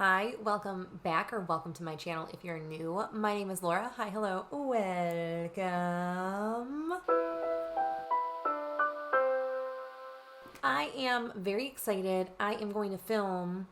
Hi, welcome back or welcome to my channel if you're new. My name is Laura. Hi, hello, welcome. I am very excited. I am going to film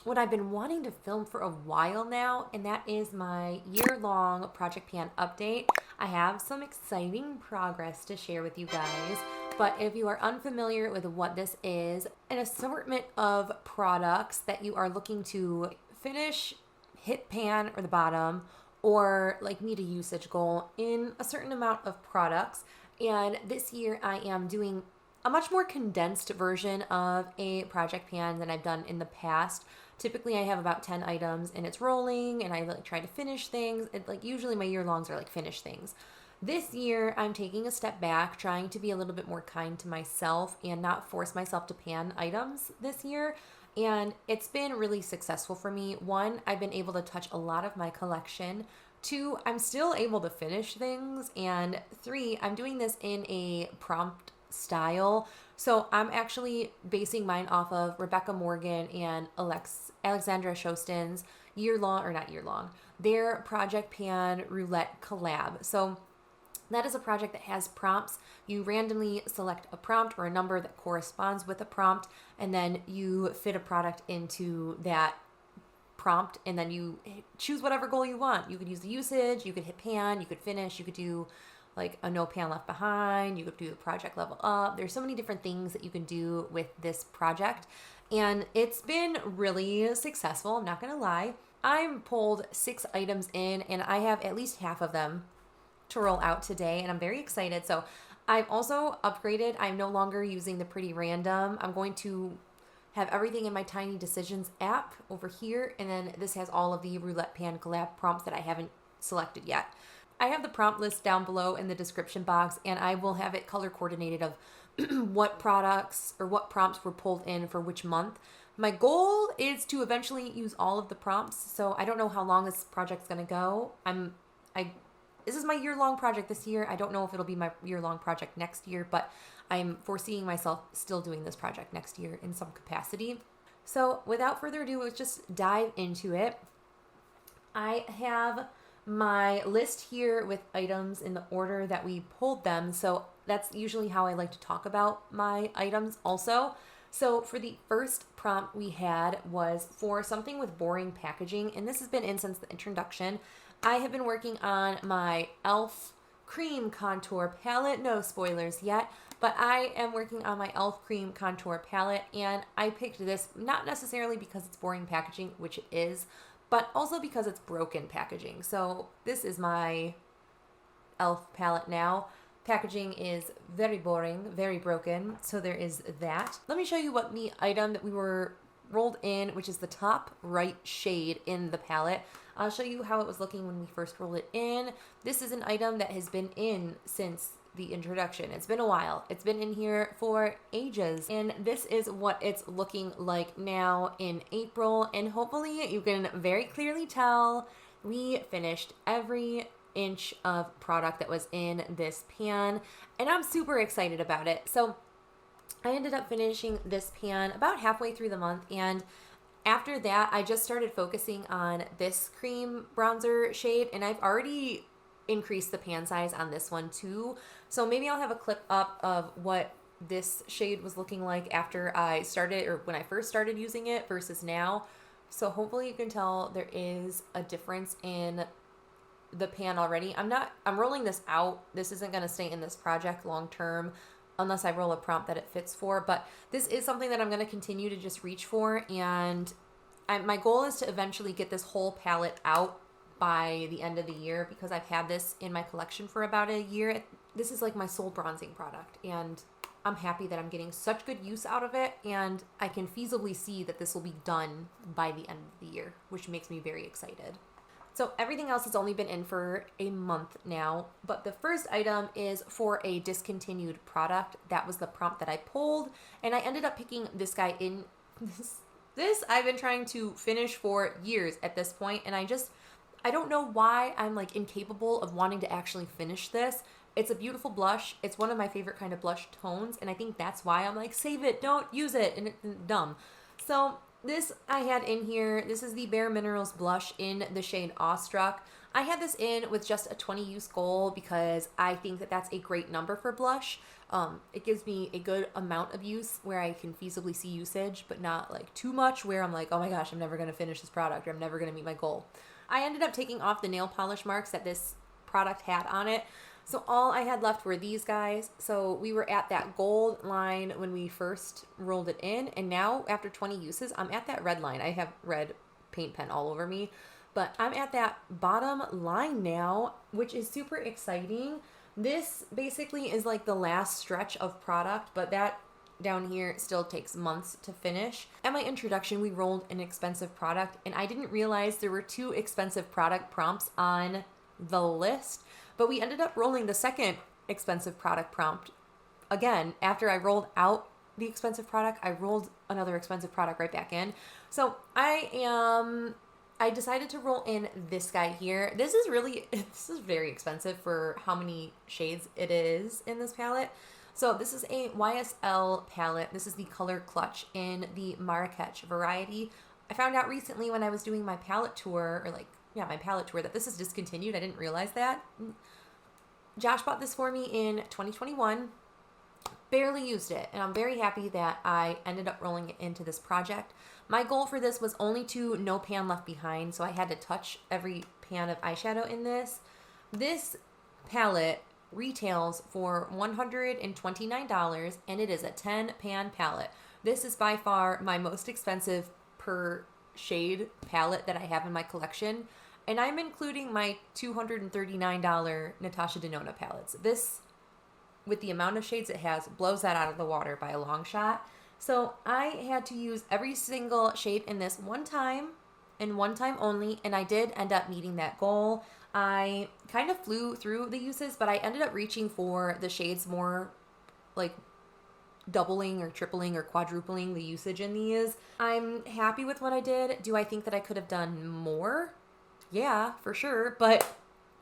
what I've been wanting to film for a while now, and that is my year-long Project Pan update. I have some exciting progress to share with you guys, but if you are unfamiliar with what this is, an assortment of products that you are looking to finish, hit pan or the bottom, or like meet a usage goal in a certain amount of products. And this year I am doing a much more condensed version of a project pan than I've done in the past. Typically I have about 10 items and it's rolling and I like try to finish things. Usually my year longs are like finish things. This year I'm taking a step back, trying to be a little bit more kind to myself and not force myself to pan items this year. And it's been really successful for me. One, I've been able to touch a lot of my collection. Two, I'm still able to finish things. And three, I'm doing this in a prompt style. So I'm actually basing mine off of Rebecca Morgan and Alexandra Shostin's their Project Pan Roulette collab. So that is a project that has prompts. You randomly select a prompt or a number that corresponds with a prompt, and then you fit a product into that prompt, and then you choose whatever goal you want. You could use the usage, you could hit pan, you could finish, you could do like a no pan left behind, you could do the project level up. There's so many different things that you can do with this project, and it's been really successful, I'm not gonna lie. I'm pulled 6 items in, and I have at least half of them to roll out today, and I'm very excited. So I've also upgraded. I'm no longer using the Pretty Random. I'm going to have everything in my Tiny Decisions app over here, and then this has all of the Roulette Pan collab prompts that I haven't selected yet. I have the prompt list down below in the description box, and I will have it color coordinated of what products or what prompts were pulled in for which month. My goal is to eventually use all of the prompts, so I don't know how long this project's gonna go. This is my year-long project this year. I don't know if it'll be my year-long project next year, but I'm foreseeing myself still doing this project next year in some capacity. So without further ado, let's just dive into it. I have my list here with items in the order that we pulled them. So that's usually how I like to talk about my items also. So for the first prompt we had was for something with boring packaging, and this has been in since the introduction. I have been working on my e.l.f. Cream Contour Palette. No spoilers yet, but I am working on my e.l.f. Cream Contour Palette, and I picked this not necessarily because it's boring packaging, which it is, but also because it's broken packaging. So this is my e.l.f. palette now. Packaging is very boring, very broken, so there is that. Let me show you what the item that we were rolled in, which is the top right shade in the palette. I'll show you how it was looking when we first rolled it in. This is an item that has been in since the introduction. It's been a while. It's been in here for ages. And this is what it's looking like now in April. And hopefully you can very clearly tell we finished every inch of product that was in this pan. And I'm super excited about it. So I ended up finishing this pan about halfway through the month, and after that I just started focusing on this cream bronzer shade, and I've already increased the pan size on this one too. So maybe I'll have a clip up of what this shade was looking like after I started, or when I first started using it versus now. So hopefully you can tell there is a difference in the pan already. I'm rolling this out. This isn't going to stay in this project long term unless I roll a prompt that it fits for, but this is something that I'm going to continue to just reach for, and my goal is to eventually get this whole palette out by the end of the year, because I've had this in my collection for about a year. This is like my sole bronzing product, and I'm happy that I'm getting such good use out of it, and I can feasibly see that this will be done by the end of the year, which makes me very excited. So everything else has only been in for a month now, but the first item is for a discontinued product. That was the prompt that I pulled, and I ended up picking this guy in. This I've been trying to finish for years at this point, and I don't know why I'm like incapable of wanting to actually finish this. It's a beautiful blush. It's one of my favorite kind of blush tones, and I think that's why I'm like, save it, don't use it, and it's dumb. So this I had in here. This is the Bare Minerals blush in the shade Awestruck. I had this in with just a 20 use goal because I think that that's a great number for blush. It gives me a good amount of use where I can feasibly see usage, but not like too much where I'm like, oh my gosh, I'm never going to finish this product or I'm never going to meet my goal. I ended up taking off the nail polish marks that this product had on it. So all I had left were these guys. So we were at that gold line when we first rolled it in. And now after 20 uses, I'm at that red line. I have red paint pen all over me. But I'm at that bottom line now, which is super exciting. This basically is like the last stretch of product, but that down here still takes months to finish. At my introduction, we rolled an expensive product, and I didn't realize there were 2 expensive product prompts on the list, but we ended up rolling the second expensive product prompt. Again, after I rolled out the expensive product, I rolled another expensive product right back in. So I decided to roll in this guy here. This is very expensive for how many shades it is in this palette. So this is a YSL palette. This is the color Clutch in the Marrakech variety. I found out recently when I was doing my palette tour, my palette tour, that this is discontinued. I didn't realize that. Josh bought this for me in 2021. Barely used it, and I'm very happy that I ended up rolling it into this project. My goal for this was only to no pan left behind, so I had to touch every pan of eyeshadow in this. This palette retails for $129, and it is a 10 pan palette. This is by far my most expensive per shade palette that I have in my collection, and I'm including my $239 Natasha Denona palettes. This, with the amount of shades it has, blows that out of the water by a long shot. So I had to use every single shade in this one time and one time only, and I did end up meeting that goal. I kind of flew through the uses, but I ended up reaching for the shades more like doubling or tripling or quadrupling the usage in these. I'm happy with what I did. Do I think that I could have done more? Yeah, for sure, but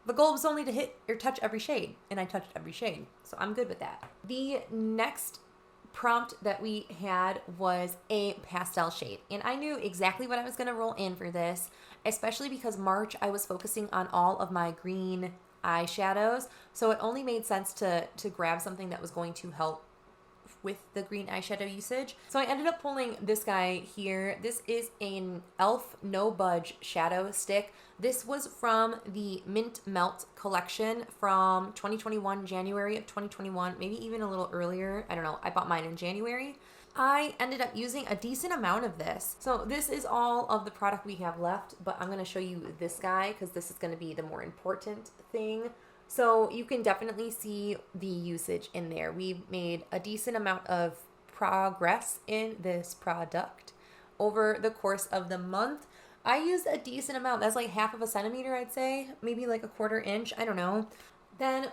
the goal was only to hit or touch every shade, and I touched every shade, so I'm good with that. The next prompt that we had was a pastel shade, and I knew exactly what I was going to roll in for this, especially because March I was focusing on all of my green eyeshadows, so it only made sense to grab something that was going to help with the green eyeshadow usage. So I ended up pulling this guy here. This is an e.l.f. No Budge shadow stick. This was from the Mint Melt collection from 2021, January of 2021, maybe even a little earlier. I don't know. I bought mine in January. I ended up using a decent amount of this. So this is all of the product we have left, but I'm going to show you this guy because this is going to be the more important thing. So you can definitely see the usage in there. We've made a decent amount of progress in this product over the course of the month. I used a decent amount. That's like half of a centimeter, I'd say. Maybe like a 1/4 inch. I don't know. Then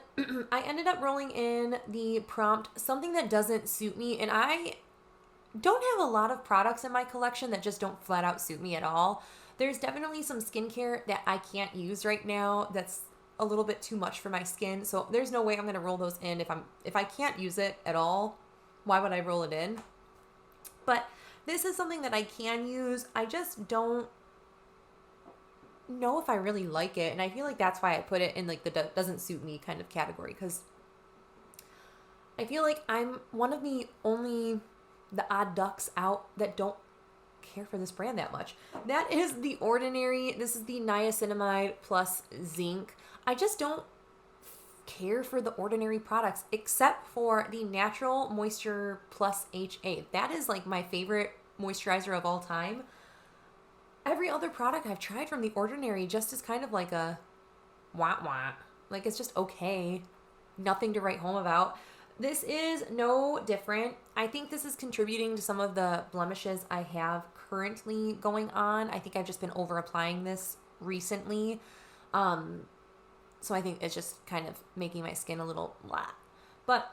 I ended up rolling in the prompt, something that doesn't suit me. And I don't have a lot of products in my collection that just don't flat out suit me at all. There's definitely some skincare that I can't use right now that's a little bit too much for my skin, so there's no way I'm gonna roll those in. If I can't use it at all, why would I roll it in? But this is something that I can use. I just don't know if I really like it, and I feel like that's why I put it in like the doesn't suit me kind of category, because I feel like I'm one of the only odd ducks out that don't care for this brand that much. That is The Ordinary. This is the niacinamide plus zinc. I just don't care for The Ordinary products except for the Natural Moisture plus HA. That is like my favorite moisturizer of all time. Every other product I've tried from The Ordinary just is kind of like a wah. Like it's just okay. Nothing to write home about. This is no different. I think this is contributing to some of the blemishes I have currently going on. I think I've just been over applying this recently. So I think it's just kind of making my skin a little blah. But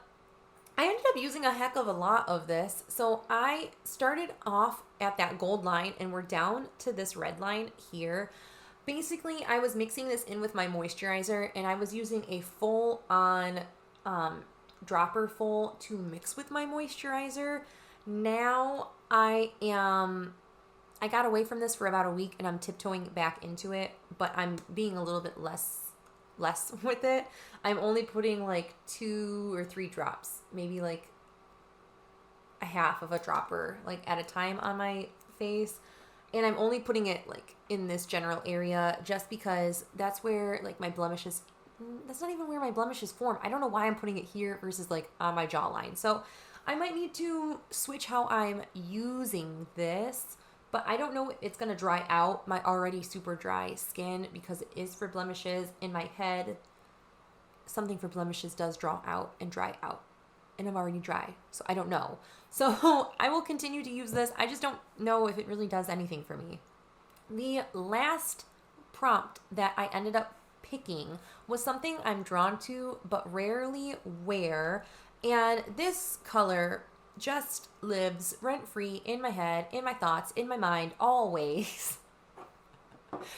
I ended up using a heck of a lot of this. So I started off at that gold line and we're down to this red line here. Basically, I was mixing this in with my moisturizer and I was using a full-on dropper full to mix with my moisturizer. Now I am I got away from this for about a week and I'm tiptoeing back into it, but I'm being a little bit less with it. I'm only putting like 2 or 3 drops, maybe like a half of a dropper like at a time on my face. And I'm only putting it like in this general area just because that's where like my blemishes, that's not even where my blemishes form. I don't know why I'm putting it here versus like on my jawline. So I might need to switch how I'm using this, but I don't know if it's going to dry out my already super dry skin because it is for blemishes. In my head, something for blemishes does draw out and dry out. And I'm already dry, so I don't know. So I will continue to use this. I just don't know if it really does anything for me. The last prompt that I ended up picking was something I'm drawn to but rarely wear. And this color just lives rent-free in my head, in my thoughts, in my mind, always.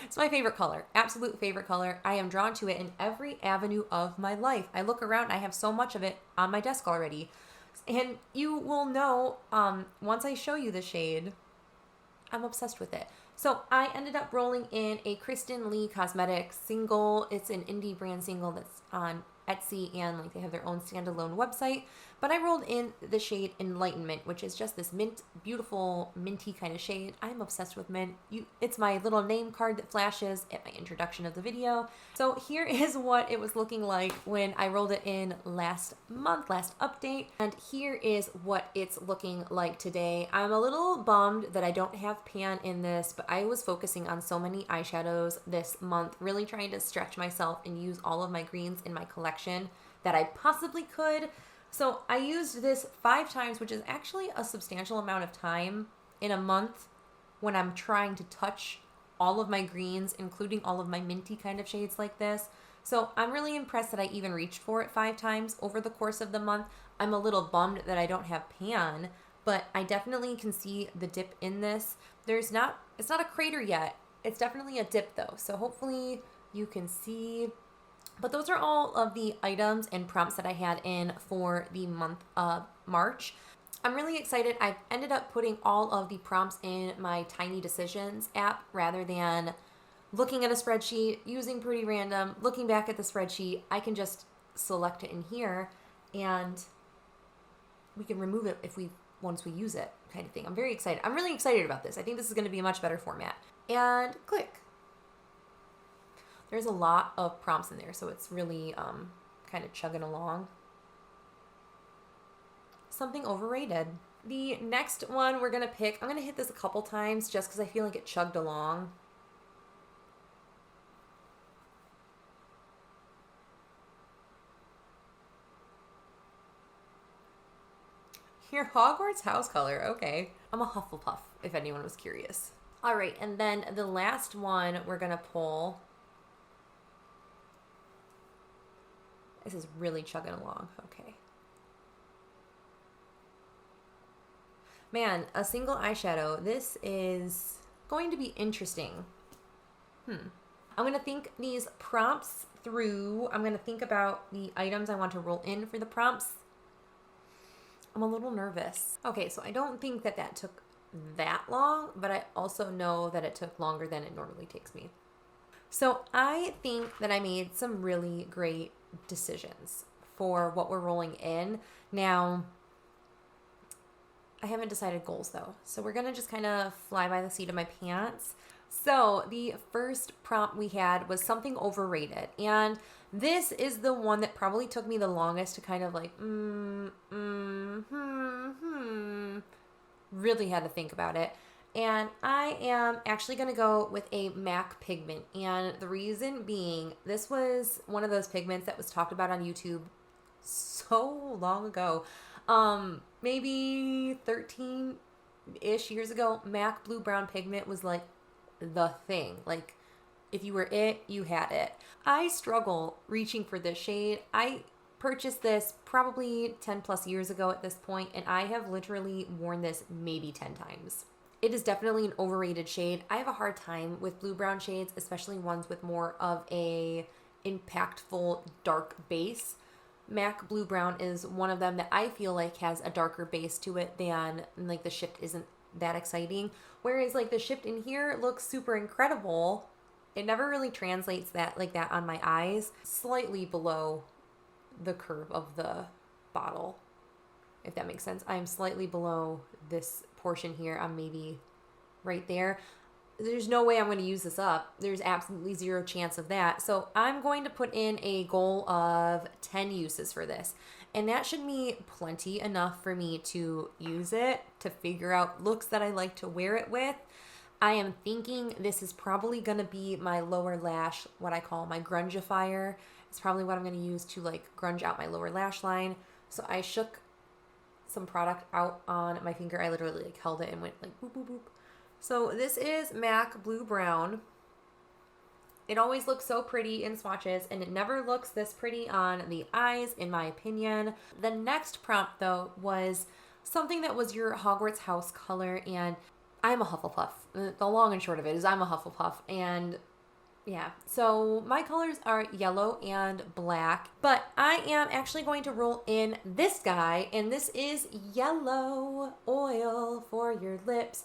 It's my favorite color, absolute favorite color. I am drawn to it in every avenue of my life. I look around, I have so much of it on my desk already. And you will know, once I show you the shade, I'm obsessed with it. So I ended up rolling in a Kristen Lee Cosmetics single. It's an indie brand single that's on Etsy, and like they have their own standalone website. But I rolled in the shade Enlightenment, which is just this mint, beautiful minty kind of shade. I'm obsessed with mint. It's my little name card that flashes at my introduction of the video. So here is what it was looking like when I rolled it in last month, last update. And here is what it's looking like today. I'm a little bummed that I don't have pan in this, but I was focusing on so many eyeshadows this month, really trying to stretch myself and use all of my greens in my collection that I possibly could. So I used this 5 times, which is actually a substantial amount of time in a month when I'm trying to touch all of my greens, including all of my minty kind of shades like this. So I'm really impressed that I even reached for it 5 times over the course of the month. I'm a little bummed that I don't have pan, but I definitely can see the dip in this. It's not a crater yet. It's definitely a dip though. So hopefully you can see. But those are all of the items and prompts that I had in for the month of March. I'm really excited. I've ended up putting all of the prompts in my Tiny Decisions app rather than looking at a spreadsheet, using Pretty Random, looking back at the spreadsheet. I can just select it in here and we can remove it once we use it kind of thing. I'm very excited. I'm really excited about this. I think this is going to be a much better format. And click. There's a lot of prompts in there, so it's really kind of chugging along. Something overrated. The next one we're going to pick, I'm going to hit this a couple times just because I feel like it chugged along. Your Hogwarts house color, okay. I'm a Hufflepuff, if anyone was curious. All right, and then the last one we're going to pull. This is really chugging along. Okay. Man, a single eyeshadow. This is going to be interesting. I'm going to think these prompts through. I'm going to think about the items I want to roll in for the prompts. I'm a little nervous. Okay, so I don't think that took that long, but I also know that it took longer than it normally takes me. So I think that I made some really great decisions for what we're rolling in. Now, I haven't decided goals though, so we're gonna just kind of fly by the seat of my pants. So the first prompt we had was something overrated, and this is the one that probably took me the longest to kind of like really had to think about it. And I am actually going to go with a MAC pigment. And the reason being, this was one of those pigments that was talked about on YouTube so long ago. Maybe 13-ish years ago, MAC Blue Brown pigment was like the thing. Like, if you were it, you had it. I struggle reaching for this shade. I purchased this probably 10 plus years ago at this point, and I have literally worn this maybe 10 times. It is definitely an overrated shade. I have a hard time with blue brown shades, especially ones with more of a impactful dark base. MAC Blue Brown is one of them that I feel like has a darker base to it than like the shift isn't that exciting. Whereas like the shift in here looks super incredible. It never really translates that like that on my eyes. Slightly below the curve of the bottle, if that makes sense. I'm slightly below this portion here. I'm maybe right there. There's no way I'm going to use this up. There's absolutely zero chance of that. So I'm going to put in a goal of 10 uses for this. And that should be plenty enough for me to use it, to figure out looks that I like to wear it with. I am thinking this is probably going to be my lower lash, what I call my grungifier. It's probably what I'm going to use to like grunge out my lower lash line. So I shook some product out on my finger. I literally like held it and went like boop, boop, boop. So this is MAC Blue Brown. It always looks so pretty in swatches, and it never looks this pretty on the eyes, in my opinion. The next prompt, though, was something that was your Hogwarts house color, and I'm a Hufflepuff. The long and short of it is I'm a Hufflepuff, and yeah. So my colors are yellow and black, but I am actually going to roll in this guy, and this is Yellow Oil for Your Lips.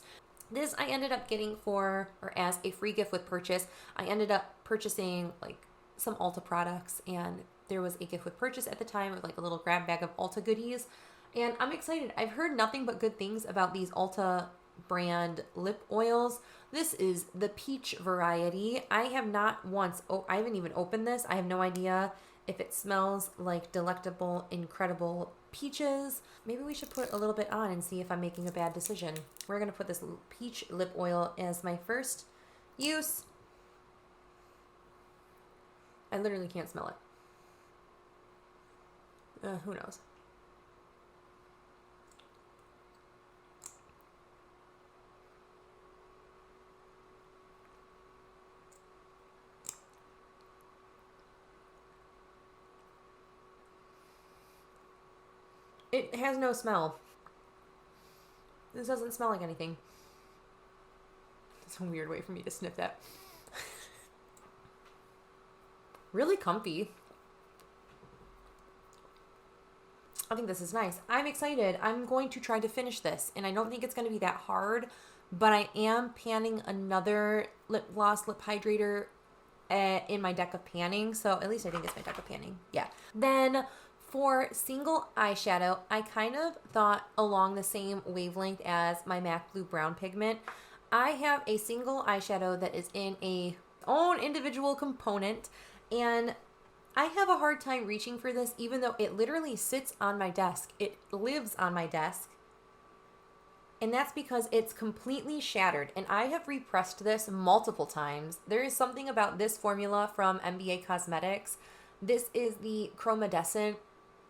This I ended up getting for, or as a free gift with purchase. I ended up purchasing like some Ulta products, and there was a gift with purchase at the time of like a little grab bag of Ulta goodies. And I'm excited. I've heard nothing but good things about these Ulta brand lip oils. This is the peach variety. I have not once, I haven't even opened this. I have no idea if it smells like delectable, incredible peaches. Maybe we should put a little bit on and see if I'm making a bad decision. We're going to put this peach lip oil as my first use. I literally can't smell it. Who knows? It has no smell. This doesn't smell like anything. It's a weird way for me to sniff that. Really comfy. I think this is nice. I'm excited. I'm going to try to finish this, and I don't think it's going to be that hard, but I am panning another lip gloss, lip hydrator in my deck of panning, so at least I think it's my deck of panning. Yeah. Then for single eyeshadow, I kind of thought along the same wavelength as my MAC Blue Brown pigment. I have a single eyeshadow that is in a own individual component, and I have a hard time reaching for this, even though it literally sits on my desk. It lives on my desk. And that's because it's completely shattered. And I have repressed this multiple times. There is something about this formula from MBA Cosmetics. This is the Chromedescent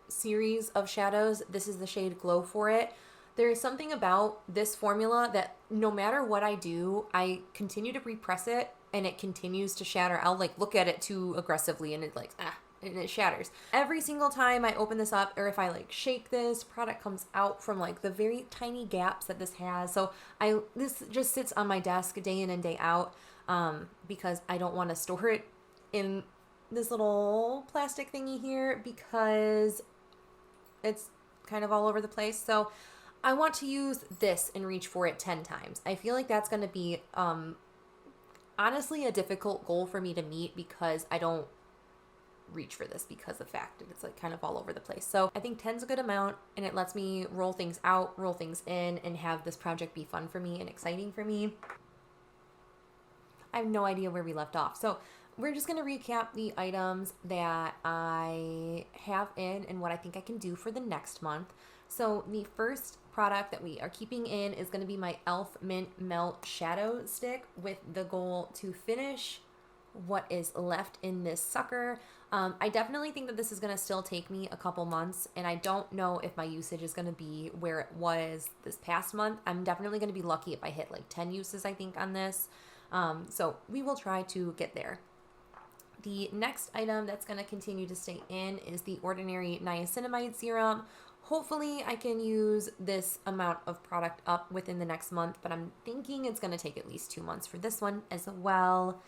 series of shadows. This is the shade Glow for it. There is something about this formula that no matter what I do, I continue to repress it and it continues to shatter. I'll like look at it too aggressively and it like, and it shatters. Every single time I open this up, or if I like shake this, product comes out from like the very tiny gaps that this has. So this just sits on my desk day in and day out because I don't want to store it in this little plastic thingy here because it's kind of all over the place. So I want to use this and reach for it 10 times. I feel like that's going to be honestly a difficult goal for me to meet because I don't reach for this because of the fact that it's like kind of all over the place. So I think 10's a good amount, and it lets me roll things out, roll things in, and have this project be fun for me and exciting for me. I have no idea where we left off. So we're just going to recap the items that I have in and what I think I can do for the next month. So the first product that we are keeping in is going to be my e.l.f. Mint Melt Shadow Stick with the goal to finish what is left in this sucker. I definitely think that this is going to still take me a couple months, and I don't know if my usage is going to be where it was this past month. I'm definitely going to be lucky if I hit like 10 uses, I think, on this. So we will try to get there. The next item that's going to continue to stay in is the Ordinary Niacinamide Serum. Hopefully I can use this amount of product up within the next month, but I'm thinking it's going to take at least 2 months for this one as well.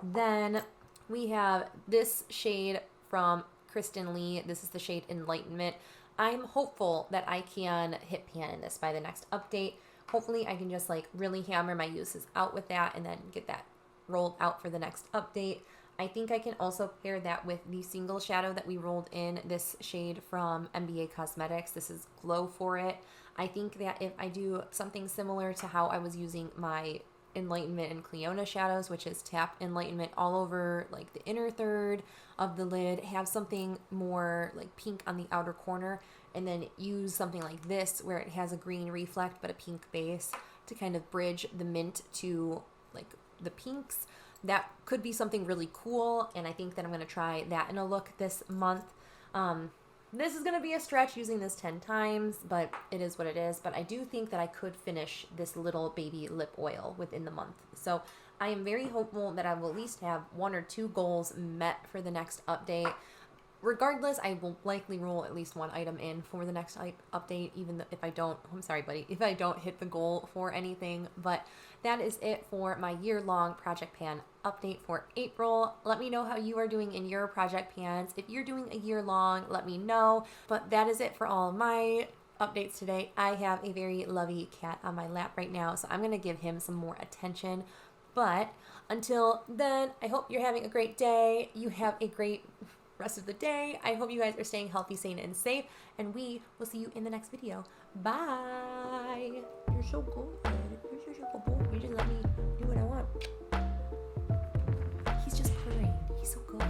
Then we have this shade from Kristen Lee. This is the shade Enlightenment. I'm hopeful that I can hit pan in this by the next update. hopefully I can just like really hammer my uses out with that and then get that rolled out for the next update. I think I can also pair that with the single shadow that we rolled in, this shade from NBA Cosmetics. This is Glow For It. I think that if I do something similar to how I was using my Enlightenment and Cliona shadows, which is tap Enlightenment all over like the inner third of the lid, have something more like pink on the outer corner, and then use something like this where it has a green reflect but a pink base to kind of bridge the mint to like the pinks. That could be something really cool, and I think that I'm going to try that in a look this month. This is going to be a stretch using this 10 times, but it is what it is. But I do think that I could finish this little baby lip oil within the month. So I am very hopeful that I will at least have 1 or 2 goals met for the next update. Regardless, I will likely roll at least 1 item in for the next update, even if I don't, I'm sorry, buddy, if I don't hit the goal for anything. But that is it for my year-long Project Pan update for April. Let me know how you are doing in your Project Pans. If you're doing a year-long, let me know. But that is it for all of my updates today. I have a very lovey cat on my lap right now, so I'm going to give him some more attention. But until then, I hope you're having a great day. You have a great rest of the day. I hope you guys are staying healthy, sane, and safe, and we will see you in the next video. Bye. You're so good. You're such a good boy. You just let me do what I want. He's just purring. He's so good.